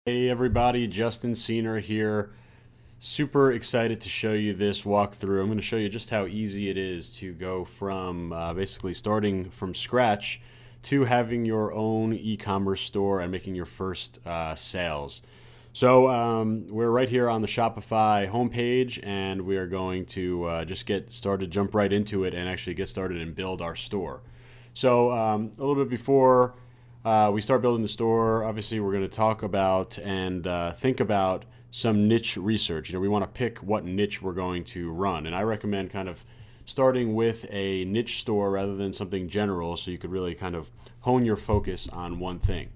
Hey everybody, Justin Senior here. Super excited to show you this walkthrough. I'm going to show you just how easy it is to go from basically starting from scratch to having your own e-commerce store and making your first sales. So we're right here on the Shopify homepage, and we are going to just get started, jump right into it, and actually get started and build our store. So a little bit before we start building the store, obviously we're going to talk about and think about some niche research. We want to pick what niche we're going to run, and I recommend kind of starting with a niche store rather than something general, so you could really kind of hone your focus on one thing.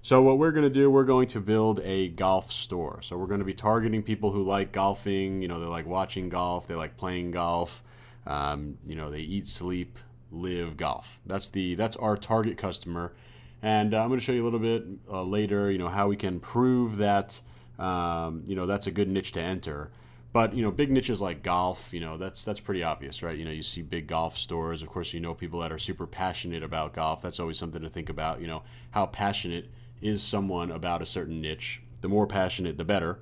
So what we're going to do, we're going to build a golf store. So we're going to be targeting people who like golfing. They like watching golf, they like playing golf. They eat, sleep, live golf. That's our target customer. And I'm going to show you a little bit later, how we can prove that, that's a good niche to enter. But, big niches like golf, that's pretty obvious, right? You see big golf stores. Of course, people that are super passionate about golf. That's always something to think about, how passionate is someone about a certain niche. The more passionate, the better.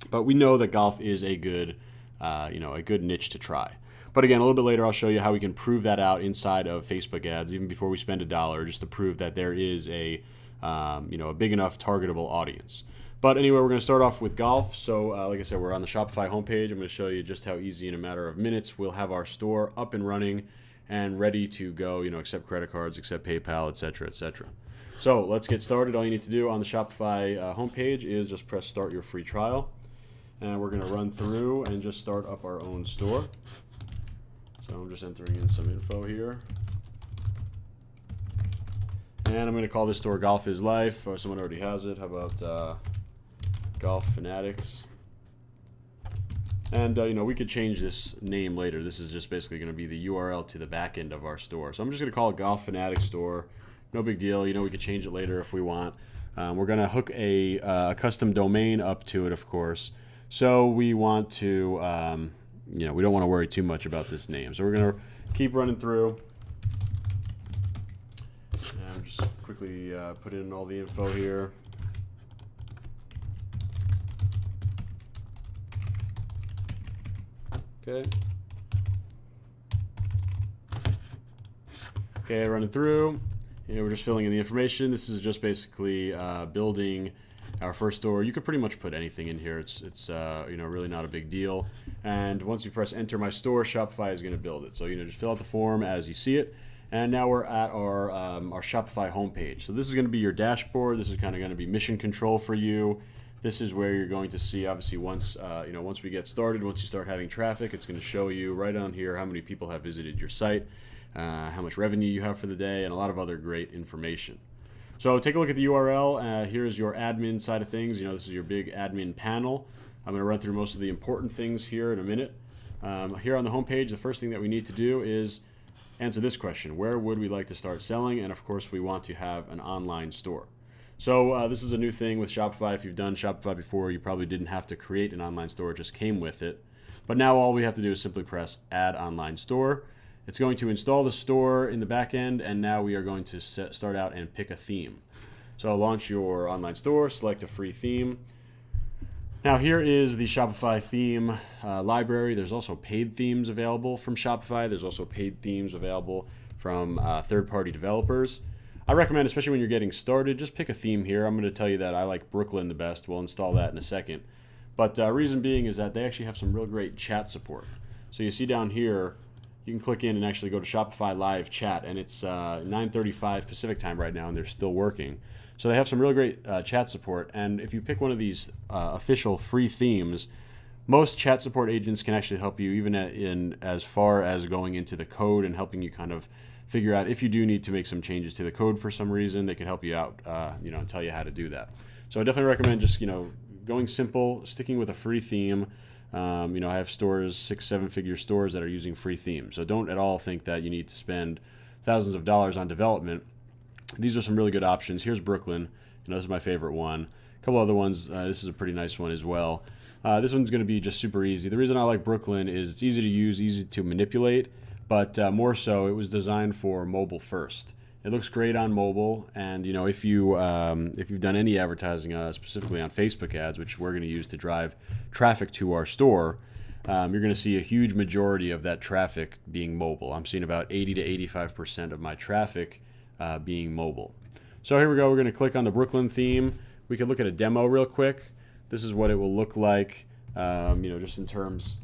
But we know that golf is a good niche to try. But again, a little bit later, I'll show you how we can prove that out inside of Facebook ads, even before we spend $1, just to prove that there is a big enough targetable audience. But anyway, we're going to start off with golf. So like I said, we're on the Shopify homepage. I'm going to show you just how easy in a matter of minutes we'll have our store up and running and ready to go, accept credit cards, accept PayPal, etc., etc. So let's get started. All you need to do on the Shopify homepage is just press start your free trial. And we're going to run through and just start up our own store. So I'm just entering in some info here. And I'm going to call this store Golf is Life. Or someone already has it. How about Golf Fanatics? And, we could change this name later. This is just basically going to be the URL to the back end of our store. So I'm just going to call it Golf Fanatics Store. No big deal. We could change it later if we want. We're going to hook a custom domain up to it, of course. So we want to... we don't want to worry too much about this name. So we're going to keep running through. And just quickly put in all the info here. Okay. Okay, running through. We're just filling in the information. This is just basically building our first store. You could pretty much put anything in here. It's really not a big deal. And once you press enter my store, Shopify is going to build it. So just fill out the form as you see it. And now we're at our Shopify homepage. So this is going to be your dashboard. This is kind of going to be mission control for you. This is where you're going to see, obviously, once we get started, once you start having traffic, it's going to show you right on here how many people have visited your site, how much revenue you have for the day, and a lot of other great information. So take a look at the URL. Here's your admin side of things. This is your big admin panel. I'm going to run through most of the important things here in a minute. Here on the homepage, the first thing that we need to do is answer this question. Where would we like to start selling? And of course, we want to have an online store. So this is a new thing with Shopify. If you've done Shopify before, you probably didn't have to create an online store. It just came with it. But now all we have to do is simply press Add Online Store. It's going to install the store in the back end, and now we are going to start out and pick a theme. So launch your online store, select a free theme. Now here is the Shopify theme library. There's also paid themes available from Shopify. There's also paid themes available from third-party developers. I recommend, especially when you're getting started, just pick a theme here. I'm going to tell you that I like Brooklyn the best. We'll install that in a second. But reason being is that they actually have some real great chat support. So you see down here, you can click in and actually go to Shopify Live Chat, and it's 9:35 Pacific time right now, and they're still working. So they have some really great chat support, and if you pick one of these official free themes, most chat support agents can actually help you even in as far as going into the code and helping you kind of figure out if you do need to make some changes to the code for some reason. They can help you out, and tell you how to do that. So I definitely recommend just going simple, sticking with a free theme. I have stores, 6-7 figure stores that are using free themes. So don't at all think that you need to spend thousands of dollars on development. These are some really good options. Here's Brooklyn. This is my favorite one. A couple other ones. This is a pretty nice one as well. This one's going to be just super easy. The reason I like Brooklyn is it's easy to use, easy to manipulate, but more so it was designed for mobile first. It looks great on mobile, and if you've done any advertising, specifically on Facebook ads, which we're going to use to drive traffic to our store, you're going to see a huge majority of that traffic being mobile. I'm seeing about 80 to 85% of my traffic being mobile. So here we go. We're going to click on the Brooklyn theme. We can look at a demo real quick. This is what it will look like, just in terms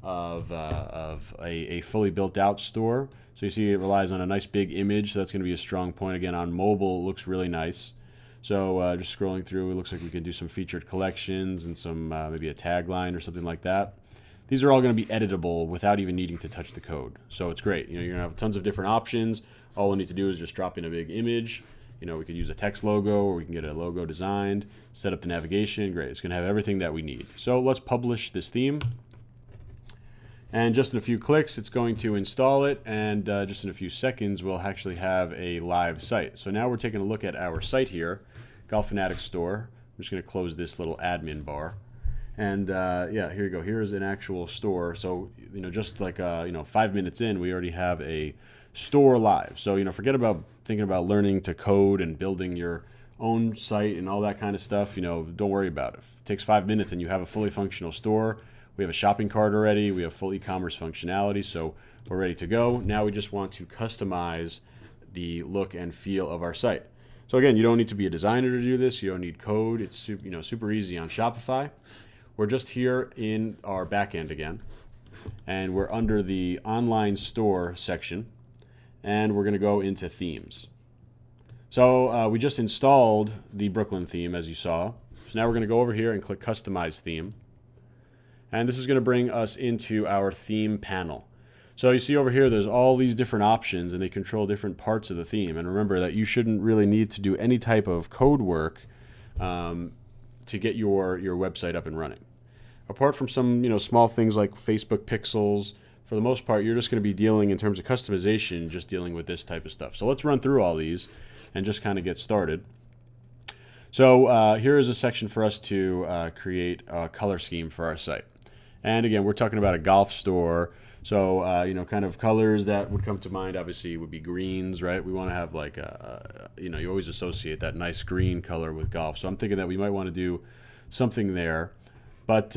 of a fully built out store. So you see it relies on a nice big image, so that's going to be a strong point. Again, on mobile, it looks really nice. So just scrolling through, it looks like we can do some featured collections and some maybe a tagline or something like that. These are all going to be editable without even needing to touch the code. So it's great. You're going to have tons of different options. All we need to do is just drop in a big image. We could use a text logo, or we can get a logo designed, set up the navigation. Great. It's going to have everything that we need. So let's publish this theme. And just in a few clicks, it's going to install it, and just in a few seconds, we'll actually have a live site. So now we're taking a look at our site here, Golf Fanatics Store. I'm just going to close this little admin bar. And yeah, here you go. Here's an actual store. So, just like, 5 minutes in, we already have a store live. So, forget about thinking about learning to code and building your own site and all that kind of stuff. Don't worry about it. It takes 5 minutes and you have a fully functional store. We have a shopping cart already. We have full e-commerce functionality, so we're ready to go. Now we just want to customize the look and feel of our site. So again, you don't need to be a designer to do this. You don't need code. It's super easy on Shopify. We're just here in our backend again, and we're under the online store section, and we're going to go into themes. So we just installed the Brooklyn theme, as you saw. So now we're going to go over here and click Customize Theme. And this is going to bring us into our theme panel. So you see over here, there's all these different options, and they control different parts of the theme. And remember that you shouldn't really need to do any type of code work to get your website up and running. Apart from some small things like Facebook pixels, for the most part, you're just going to be dealing, in terms of customization, just dealing with this type of stuff. So let's run through all these and just kind of get started. So here is a section for us to create a color scheme for our site. And again, we're talking about a golf store. So, kind of colors that would come to mind, obviously, would be greens, right? We want to have like you always associate that nice green color with golf. So I'm thinking that we might want to do something there. But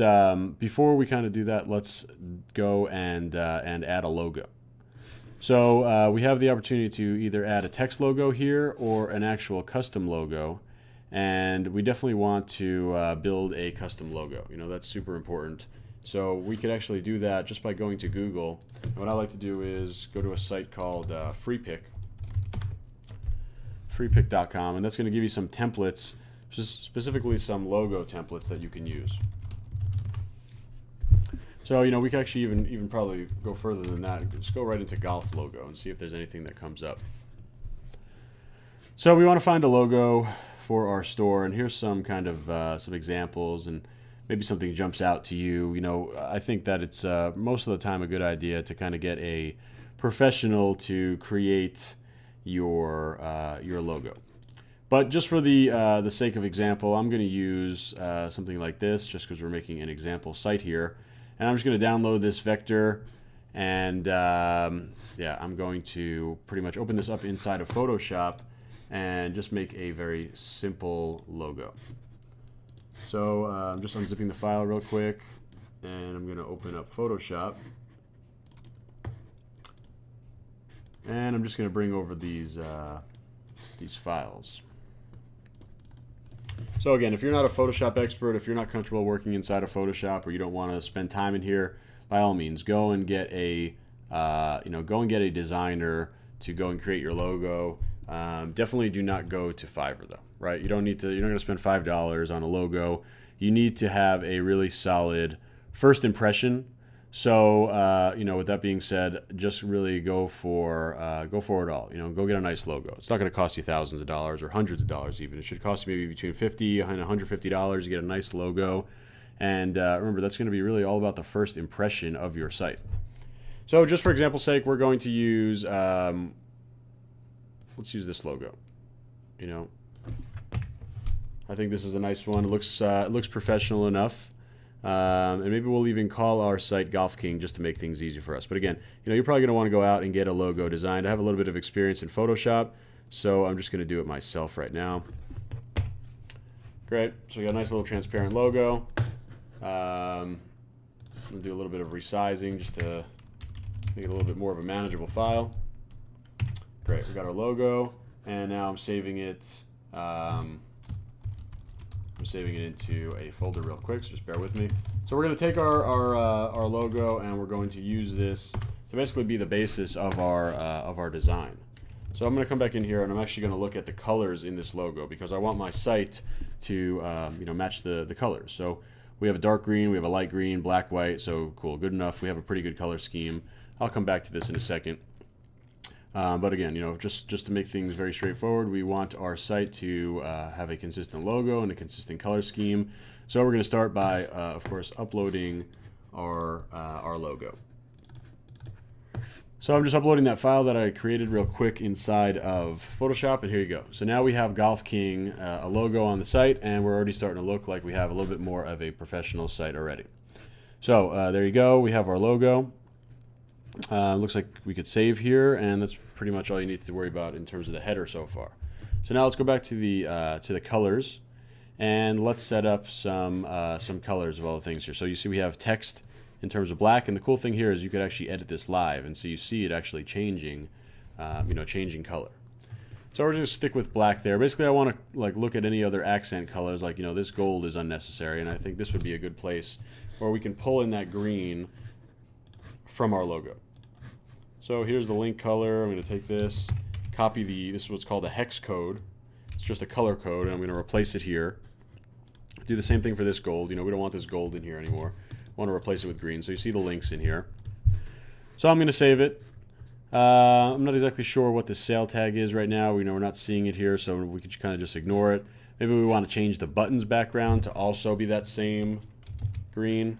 before we kind of do that, let's go and add a logo. So we have the opportunity to either add a text logo here or an actual custom logo. And we definitely want to build a custom logo. That's super important. So we could actually do that just by going to Google. And what I like to do is go to a site called freepik.com, and that's going to give you some templates, specifically some logo templates that you can use. So we could actually even probably go further than that. Just go right into golf logo and see if there's anything that comes up. So we want to find a logo for our store, and here's some kind of some examples, and maybe something jumps out to you. I think that it's most of the time a good idea to kind of get a professional to create your logo. But just for the sake of example, I'm going to use something like this, just because we're making an example site here. And I'm just going to download this vector, and yeah, I'm going to pretty much open this up inside of Photoshop and just make a very simple logo. So I'm just unzipping the file real quick, and I'm going to open up Photoshop. And I'm just going to bring over these files. So again, if you're not a Photoshop expert, if you're not comfortable working inside of Photoshop, or you don't want to spend time in here, by all means, go and get a designer to go and create your logo. Definitely do not go to Fiverr though, right? You're not going to spend $5 on a logo. You need to have a really solid first impression. So, with that being said, just really go for it all. Go get a nice logo. It's not going to cost you thousands of dollars or hundreds of dollars even. It should cost you maybe between $50 and $150 to get a nice logo. And remember, that's going to be really all about the first impression of your site. So just for example's sake, we're going to use, let's use this logo. I think this is a nice one. It looks professional enough. And maybe we'll even call our site Golf King just to make things easy for us. But again, you're probably going to want to go out and get a logo designed. I have a little bit of experience in Photoshop, So I'm just going to do it myself right now. Great. So we got a nice little transparent logo. I'm going to do a little bit of resizing just to make it a little bit more of a manageable file. Great. We got our logo, and now I'm saving it. I'm saving it into a folder real quick, so just bear with me. So we're going to take our logo, and we're going to use this to basically be the basis of our design. So I'm going to come back in here, and I'm actually going to look at the colors in this logo because I want my site to match the colors. So we have a dark green, we have a light green, black, white. So cool, good enough. We have a pretty good color scheme. I'll come back to this in a second. But again, just to make things very straightforward, we want our site to have a consistent logo and a consistent color scheme. So we're going to start by, of course, uploading our logo. So I'm just uploading that file that I created real quick inside of Photoshop, and here you go. So now we have Golf King, a logo on the site, and we're already starting to look like we have a little bit more of a professional site already. So there you go. We have our logo. Looks like we could save here, and that's pretty much all you need to worry about in terms of the header so far. So now let's go back to the colors, and let's set up some colors of all the things here. So you see we have text in terms of black, and the cool thing here is you could actually edit this live, and so you see it actually changing, changing color. So we're just stick with black there. Basically, I want to look at any other accent colors, like this gold is unnecessary, and I think this would be a good place where we can pull in that green from our logo. So here's the link color. I'm going to take this, copy this is what's called a hex code. It's just a color code, and I'm going to replace it here. Do the same thing for this gold. We don't want this gold in here anymore. I want to replace it with green. So you see the links in here. So I'm going to save it. I'm not exactly sure what the sale tag is right now. We're not seeing it here, so we could kind of just ignore it. Maybe we want to change the buttons background to also be that same green.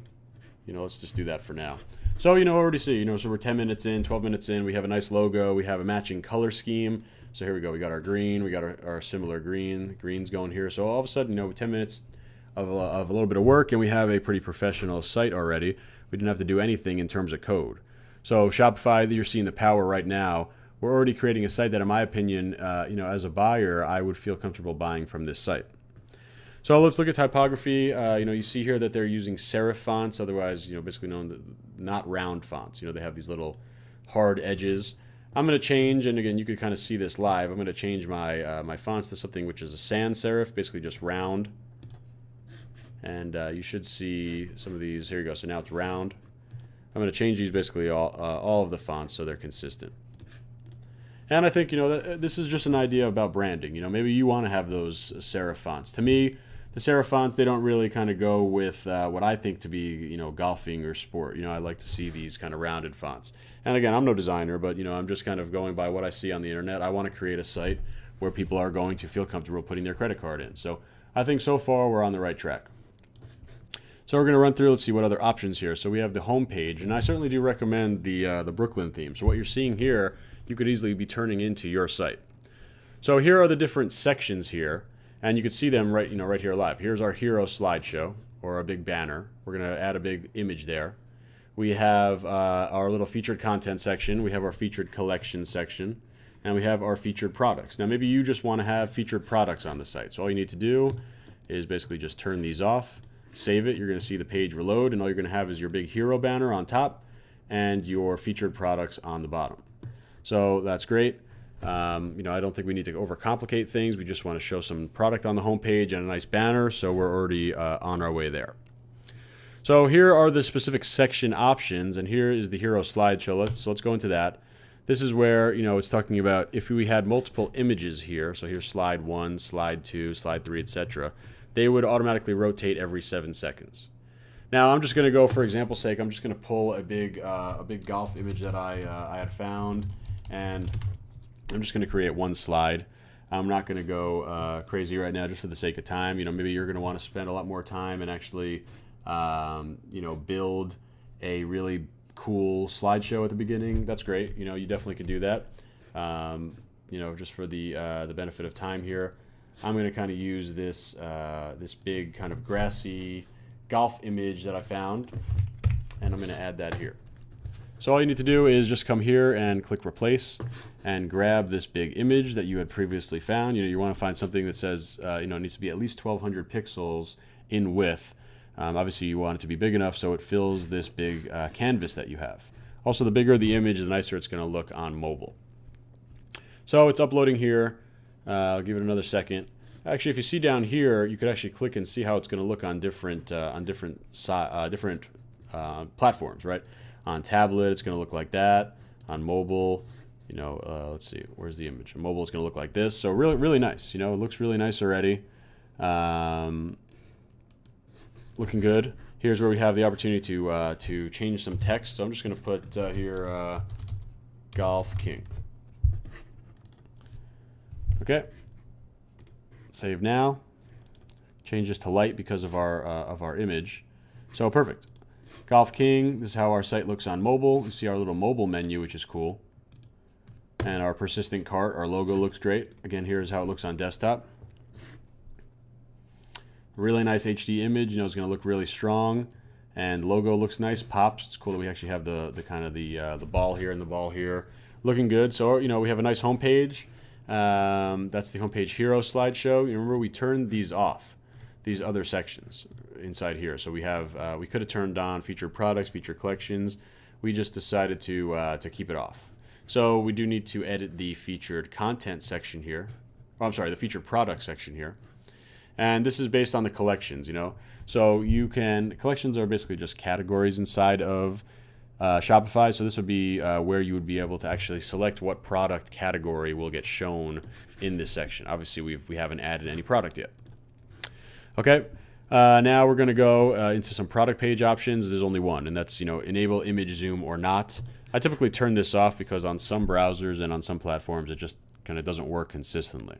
Let's just do that for now. So, already see, so we're 10 minutes in, 12 minutes in, we have a nice logo, we have a matching color scheme. So here we go, we got our green, we got our similar green's going here. So all of a sudden, 10 minutes of a little bit of work, and we have a pretty professional site already. We didn't have to do anything in terms of code. So Shopify, you're seeing the power right now. We're already creating a site that, in my opinion, as a buyer, I would feel comfortable buying from this site. So let's look at typography. You see here that they're using serif fonts, otherwise, basically known not round fonts. They have these little hard edges. I'm going to change, and again, you could kind of see this live. I'm going to change my fonts to something which is a sans serif, basically just round. And you should see some of these. Here you go. So now it's round. I'm going to change these basically all of the fonts so they're consistent. And I think, this is just an idea about branding. Maybe you want to have those serif fonts. To me, the serif fonts, they don't really kind of go with what I think to be, golfing or sport. I like to see these kind of rounded fonts. And again, I'm no designer, but, I'm just kind of going by what I see on the internet. I want to create a site where people are going to feel comfortable putting their credit card in. So I think so far we're on the right track. So we're going to run through, let's see what other options here. So we have the home page, and I certainly do recommend the Brooklyn theme. So what you're seeing here, you could easily be turning into your site. So here are the different sections here, and you can see them right here live. Here's our hero slideshow, or a big banner. We're going to add a big image there. We have our little featured content section. We have our featured collection section, and we have our featured products. Now maybe you just want to have featured products on the site. So all you need to do is basically just turn these off. Save it. You're going to see the page reload, and all you're going to have is your big hero banner on top and your featured products on the bottom. So that's great. I don't think we need to overcomplicate things. We just want to show some product on the home page and a nice banner, so we're already on our way there. So here are the specific section options, and here is the hero slideshow. Let's go into that. This is where it's talking about if we had multiple images here. So here's slide 1, slide 2, slide 3, etc. They would automatically rotate every 7 seconds. Now I'm just going to go, for example's sake, I'm just going to pull a big golf image that I had found, and I'm just going to create one slide. I'm not going to go crazy right now just for the sake of time. Maybe you're going to want to spend a lot more time and actually build a really cool slideshow at the beginning. That's great. You definitely could do that. Just for the benefit of time here. I'm going to kind of use this big kind of grassy golf image that I found, and I'm going to add that here. So all you need to do is just come here and click replace and grab this big image that you had previously found. You want to find something that says, it needs to be at least 1200 pixels in width. Obviously you want it to be big enough so it fills this big canvas that you have. Also, the bigger the image, the nicer it's going to look on mobile. So it's uploading here. I'll give it another second. Actually, if you see down here, you could actually click and see how it's going to look on different platforms, right? On tablet, it's going to look like that. On mobile, let's see, where's the image? On mobile, it's going to look like this. So really, really nice. It looks really nice already. Looking good. Here's where we have the opportunity to change some text. So I'm just going to put here Golf King. Okay. Save now. Change this to light because of our image. So perfect. Golf King. This is how our site looks on mobile. You see our little mobile menu, which is cool. And our persistent cart, our logo looks great. Again, here's how it looks on desktop. Really nice HD image. It's going to look really strong. And logo looks nice. Pops. It's cool that we actually have the kind of the ball here and the ball here. Looking good. So we have a nice home page. That's the homepage hero slideshow. Remember, we turned these off, these other sections inside here. So we have we could have turned on featured products, featured collections. We just decided to keep it off. So we do need to edit the featured content section here. Oh, I'm sorry, the featured product section here. And this is based on the collections. So collections are basically just categories inside of Shopify. So this would be where you would be able to actually select what product category will get shown in this section. Obviously, we haven't added any product yet. Okay, now we're going to go into some product page options. There's only one, and that's enable image zoom or not. I typically turn this off because on some browsers and on some platforms it just kind of doesn't work consistently.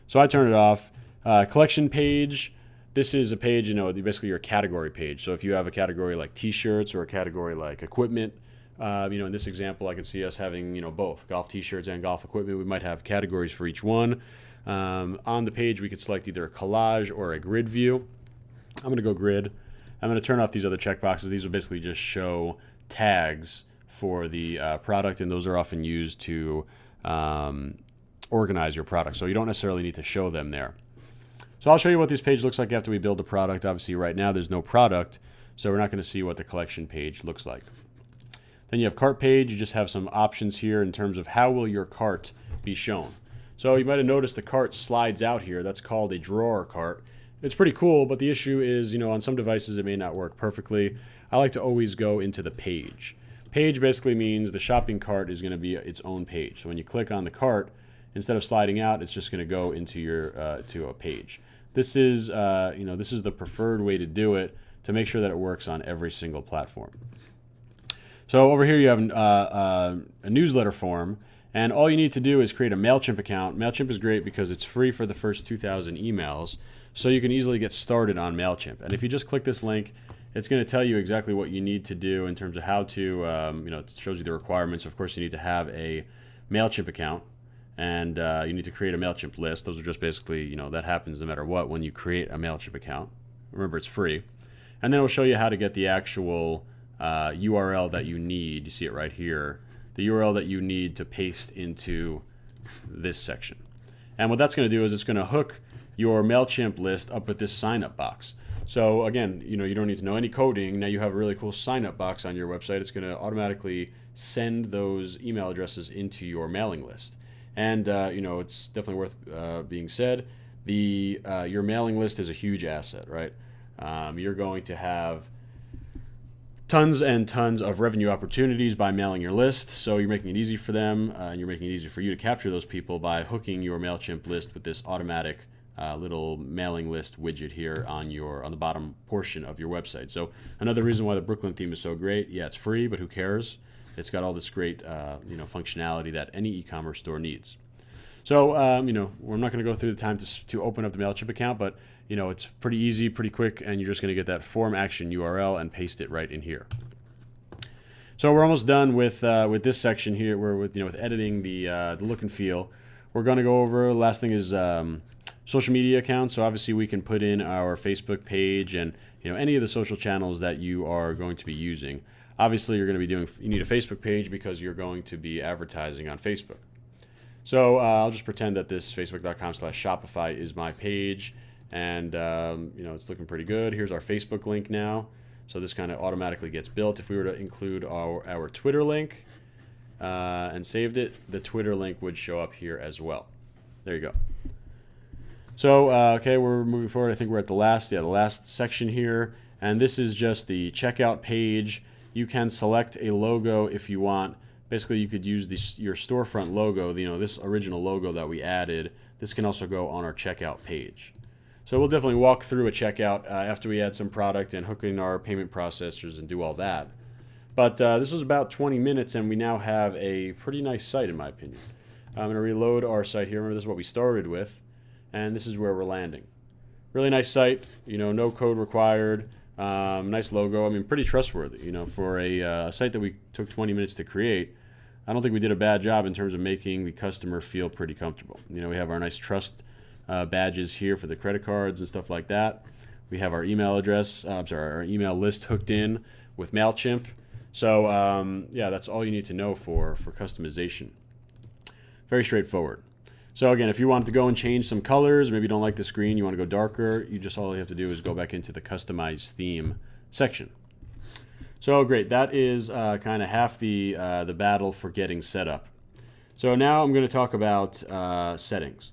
So I turn it off. Collection page. This is a page, basically your category page. So if you have a category like t-shirts or a category like equipment, in this example, I can see us having, both golf t-shirts and golf equipment. We might have categories for each one. On the page, we could select either a collage or a grid view. I'm going to go grid. I'm going to turn off these other checkboxes. These will basically just show tags for the product, and those are often used to organize your product. So you don't necessarily need to show them there. So I'll show you what this page looks like after we build the product. Obviously, right now there's no product, so we're not going to see what the collection page looks like. Then you have cart page. You just have some options here in terms of how will your cart be shown. So you might have noticed the cart slides out here. That's called a drawer cart. It's pretty cool, but the issue is, on some devices it may not work perfectly. I like to always go into the page. Page basically means the shopping cart is going to be its own page. So when you click on the cart, instead of sliding out, it's just going to go into your to a page. This is this is the preferred way to do it to make sure that it works on every single platform. So over here you have a newsletter form, and all you need to do is create a MailChimp account. MailChimp is great because it's free for the first 2,000 emails, so you can easily get started on MailChimp. And if you just click this link, it's going to tell you exactly what you need to do in terms of how to, it shows you the requirements. Of course, you need to have a MailChimp account. And you need to create a MailChimp list. Those are just basically, that happens no matter what when you create a MailChimp account. Remember, it's free. And then it will show you how to get the actual URL that you need. You see it right here. The URL that you need to paste into this section. And what that's going to do is it's going to hook your MailChimp list up with this sign-up box. So again, you don't need to know any coding. Now you have a really cool sign-up box on your website. It's going to automatically send those email addresses into your mailing list. And it's definitely worth being said. Your mailing list is a huge asset, right? You're going to have tons and tons of revenue opportunities by mailing your list. So you're making it easy for them, and you're making it easy for you to capture those people by hooking your MailChimp list with this automatic little mailing list widget here on the bottom portion of your website. So another reason why the Brooklyn theme is so great. Yeah, it's free, but who cares? It's got all this great, functionality that any e-commerce store needs. So, we're not going to go through the time to open up the MailChimp account, but, it's pretty easy, pretty quick, and you're just going to get that form action URL and paste it right in here. So we're almost done with this section here. We're with editing the look and feel. We're going to go over. The last thing is social media accounts. So obviously we can put in our Facebook page and any of the social channels that you are going to be using. Obviously, you need a Facebook page because you're going to be advertising on Facebook. So I'll just pretend that this facebook.com/Shopify is my page, and it's looking pretty good. Here's our Facebook link now. So this kind of automatically gets built. If we were to include our Twitter link and saved it, the Twitter link would show up here as well. There you go. So, okay, we're moving forward. I think we're at the last section here. And this is just the checkout page. You can select a logo if you want. Basically, you could use your storefront logo, this original logo that we added. This can also go on our checkout page. So we'll definitely walk through a checkout after we add some product and hook in our payment processors and do all that. But this was about 20 minutes, and we now have a pretty nice site, in my opinion. I'm going to reload our site here. Remember, this is what we started with, and this is where we're landing. Really nice site, no code required. Nice logo. I mean, pretty trustworthy. For a site that we took 20 minutes to create, I don't think we did a bad job in terms of making the customer feel pretty comfortable. We have our nice trust badges here for the credit cards and stuff like that. We have our email address, our email list hooked in with MailChimp. So yeah, that's all you need to know for customization. Very straightforward. So again, if you want to go and change some colors, maybe you don't like the screen, you want to go darker, all you have to do is go back into the customize theme section. So great, that is kind of half the battle for getting set up. So now I'm going to talk about settings.